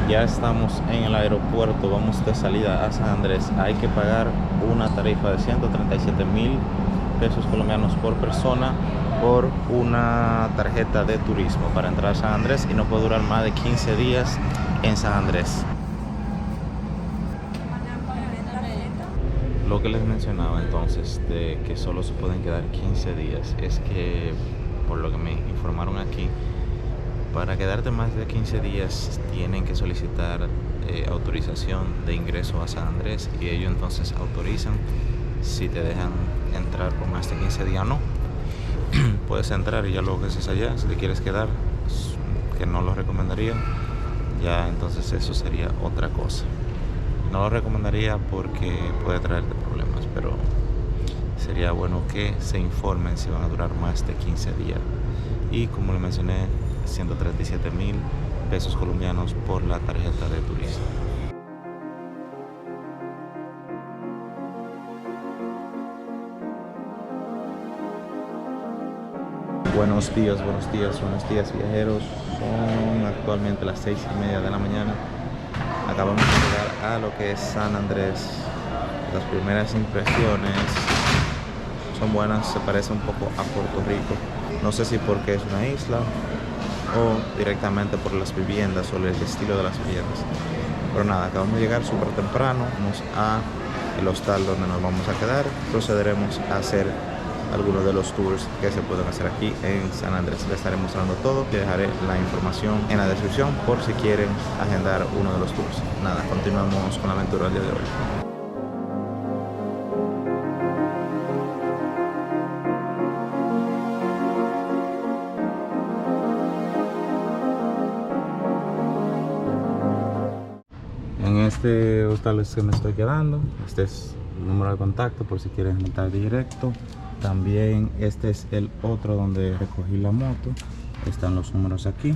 Ya estamos en el aeropuerto, vamos de salida a San Andrés. Hay que pagar una tarifa de 137.000 pesos colombianos por persona por una tarjeta de turismo para entrar a San Andrés y no puede durar más de 15 días en San Andrés. Lo que les mencionaba entonces de que solo se pueden quedar 15 días es que, por lo que me informaron aquí, para quedarte más de 15 días tienen que solicitar autorización de ingreso a San Andrés y ellos entonces autorizan si te dejan entrar por más de 15 días o no. Puedes entrar y ya luego que estés allá, si te quieres quedar, que no lo recomendaría, ya entonces eso sería otra cosa. No lo recomendaría porque puede traerte problemas, pero sería bueno que se informen si van a durar más de 15 días. Y como le mencioné, 137.000 pesos colombianos por la tarjeta de turista. Buenos días viajeros. Son actualmente las 6:30 de la mañana. Acabamos de llegar a lo que es San Andrés. Las primeras impresiones son buenas, se parece un poco a Puerto Rico. No sé si porque es una isla o directamente por las viviendas o el estilo de las viviendas. Pero nada, acabamos de llegar súper temprano. Vamos a el hostal donde nos vamos a quedar. Procederemos a hacer algunos de los tours que se pueden hacer aquí en San Andrés. Les estaré mostrando todo. Les dejaré la información en la descripción por si quieren agendar uno de los tours. Nada, continuamos con la aventura del día de hoy. En este hostal es que me estoy quedando. Este es el número de contacto por si quieren entrar directo. También este es el otro donde recogí la moto. Están los números aquí.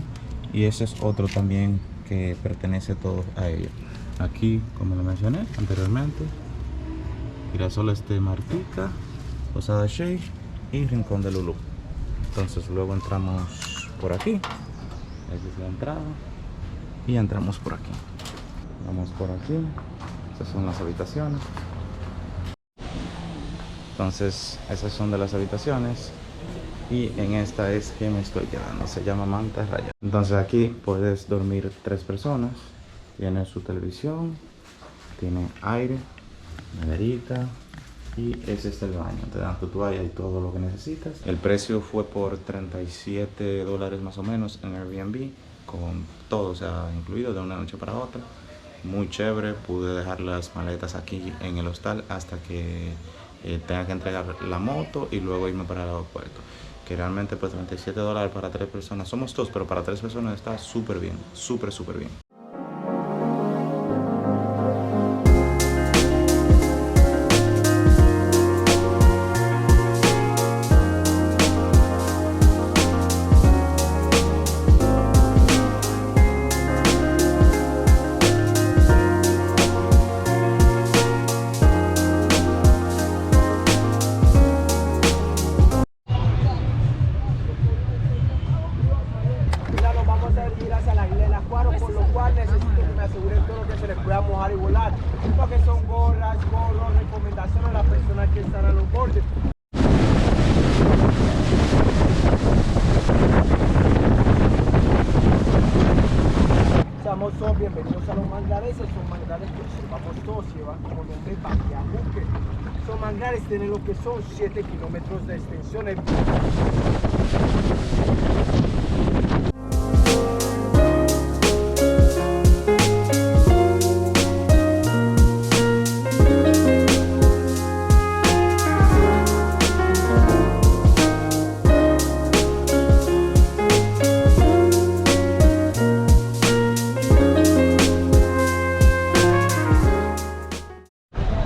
Y ese es otro también que pertenece todo a ellos. Aquí, como lo mencioné anteriormente, Girasoles de Martica, Posada Shea y Rincón de Lulú. Entonces luego entramos por aquí. Esa es la entrada. Y entramos por aquí. Vamos por aquí. Estas son las habitaciones. Entonces esas son de las habitaciones y en esta es que me estoy quedando, se llama Manta Raya. Entonces aquí puedes dormir 3 personas, tiene su televisión, tiene aire, neverita y ese es el baño, te dan tu toalla y todo lo que necesitas. El precio fue por $37 más o menos en Airbnb, con todo, o sea, incluido de una noche para otra. Muy chévere, pude dejar las maletas aquí en el hostal hasta que tenga que entregar la moto y luego irme para el aeropuerto, que realmente pues $37 para 3 personas, somos 2, pero para 3 personas está súper bien, súper bien. Por lo cual necesito que me aseguren todo lo que se les pueda mojar y volar. Lo que son gorras, gorros, recomendaciones a las personas que están a los bordes. Seamos todos bienvenidos a los manglares. Son manglares que observamos todos, llevan como nombre Baquiajuque. Son manglares, tienen lo que son 7 kilómetros de extensión.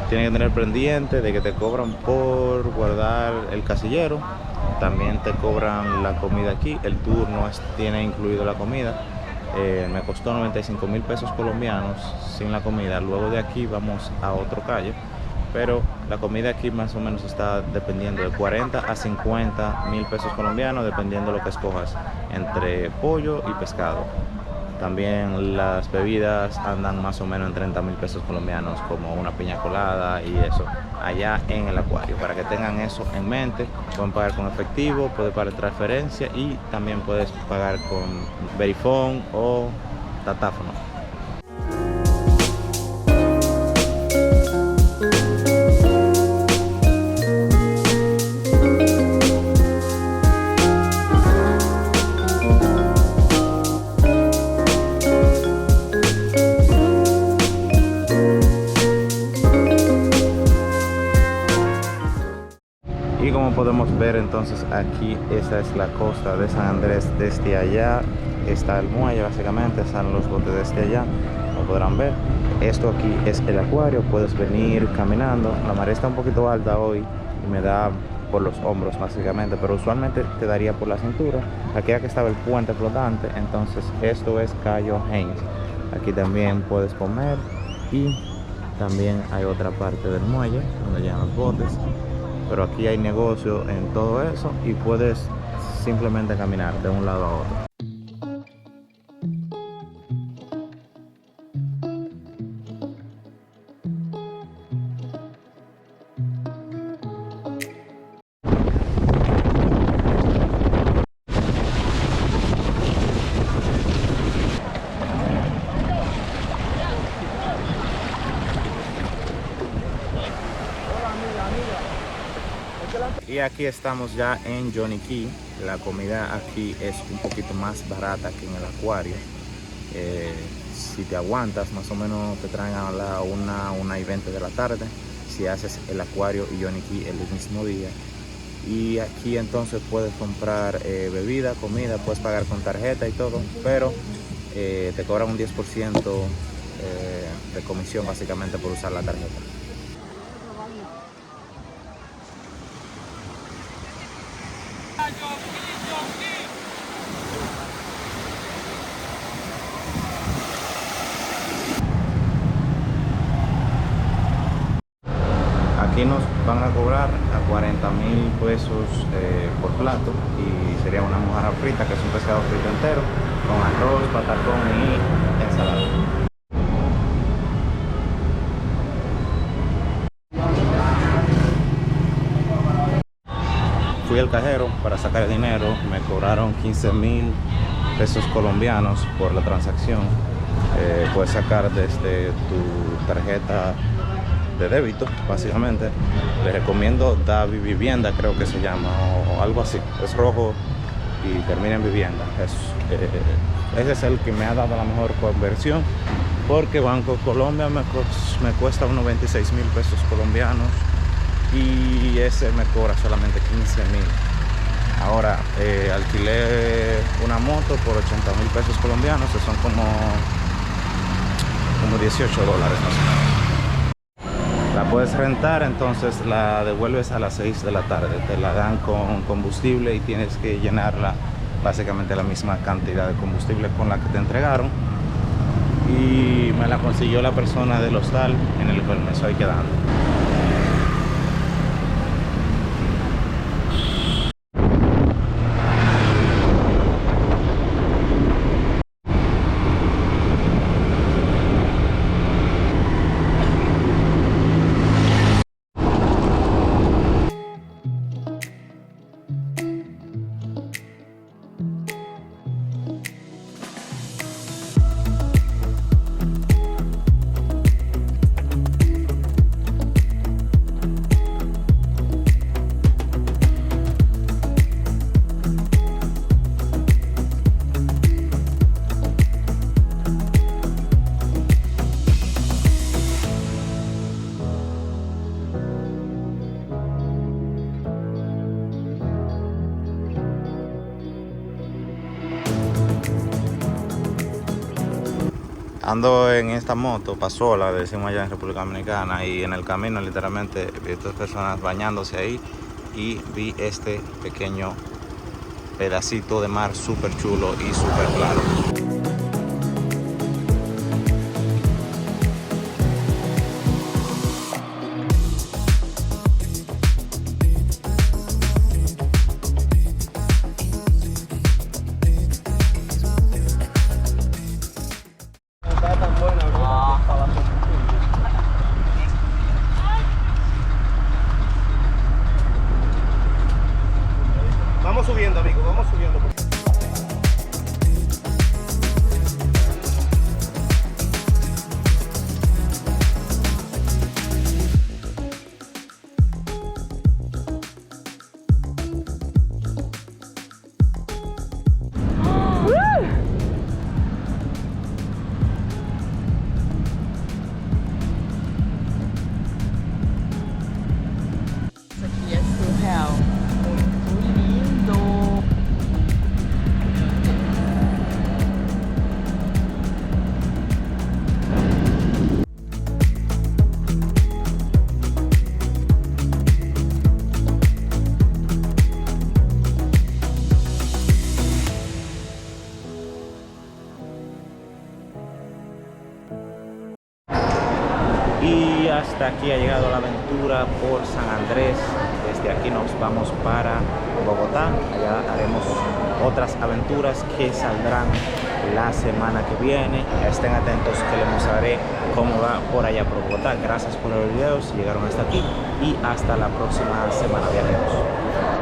Tienes que tener pendiente de que te cobran por guardar el casillero. También te cobran la comida aquí. El tour no tiene incluido la comida. Me costó 95.000 pesos colombianos sin la comida. Luego de aquí vamos a otro calle, pero la comida aquí más o menos está dependiendo de 40 a 50.000 pesos colombianos, dependiendo de lo que escojas entre pollo y pescado. También las bebidas andan más o menos en 30.000 pesos colombianos, como una piña colada y eso, allá en el acuario. Para que tengan eso en mente, pueden pagar con efectivo, pueden pagar transferencia y también puedes pagar con Verifone o datáfono. Y como podemos ver, entonces aquí esta es la costa de San Andrés. Desde allá está el muelle, básicamente están los botes desde allá, como podrán ver. Esto aquí es el acuario, puedes venir caminando. La marea está un poquito alta hoy y me da por los hombros básicamente, pero usualmente te daría por la cintura. Aquí estaba el puente flotante, entonces esto es Cayo Haynes. Aquí también puedes comer y también hay otra parte del muelle donde llegan los botes. Pero aquí hay negocio en todo eso y puedes simplemente caminar de un lado a otro. Y aquí estamos ya en Johnny Cay. La comida aquí es un poquito más barata que en el acuario. Si te aguantas, más o menos te traen a la 1:20 de la tarde. Si haces el acuario y Johnny Cay el mismo día. Y aquí entonces puedes comprar bebida, comida, puedes pagar con tarjeta y todo, pero te cobran un 10% de comisión básicamente por usar la tarjeta. Aquí nos van a cobrar a 40.000 pesos por plato y sería una mojarra frita, que es un pescado frito entero, con arroz, patacón y ensalada. Fui al cajero para sacar el dinero, me cobraron 15.000 pesos colombianos por la transacción. Puedes sacar desde tu tarjeta de débito, básicamente. Les recomiendo Davi Vivienda, creo que se llama, o algo así. Es rojo y termina en vivienda. Ese es el que me ha dado la mejor conversión, porque Banco Colombia me cuesta unos 26.000 pesos colombianos y ese me cobra solamente 15.000. Ahora alquilé una moto por 80.000 pesos colombianos, que son como $18 más o menos. La puedes rentar, entonces la devuelves a las 6 de la tarde. Te la dan con combustible y tienes que llenarla básicamente la misma cantidad de combustible con la que te entregaron. Y me la consiguió la persona del hostal en el cual me estoy quedando. Ando en esta moto, pasola, decimos allá en República Dominicana, y en el camino literalmente vi a estas personas bañándose ahí y vi este pequeño pedacito de mar súper chulo y súper claro. Y hasta aquí ha llegado la aventura por San Andrés. Desde aquí nos vamos para Bogotá. Allá haremos otras aventuras que saldrán la semana que viene. Estén atentos que les mostraré cómo va por allá por Bogotá. Gracias por los videos si llegaron hasta aquí y hasta la próxima semana, viajeros.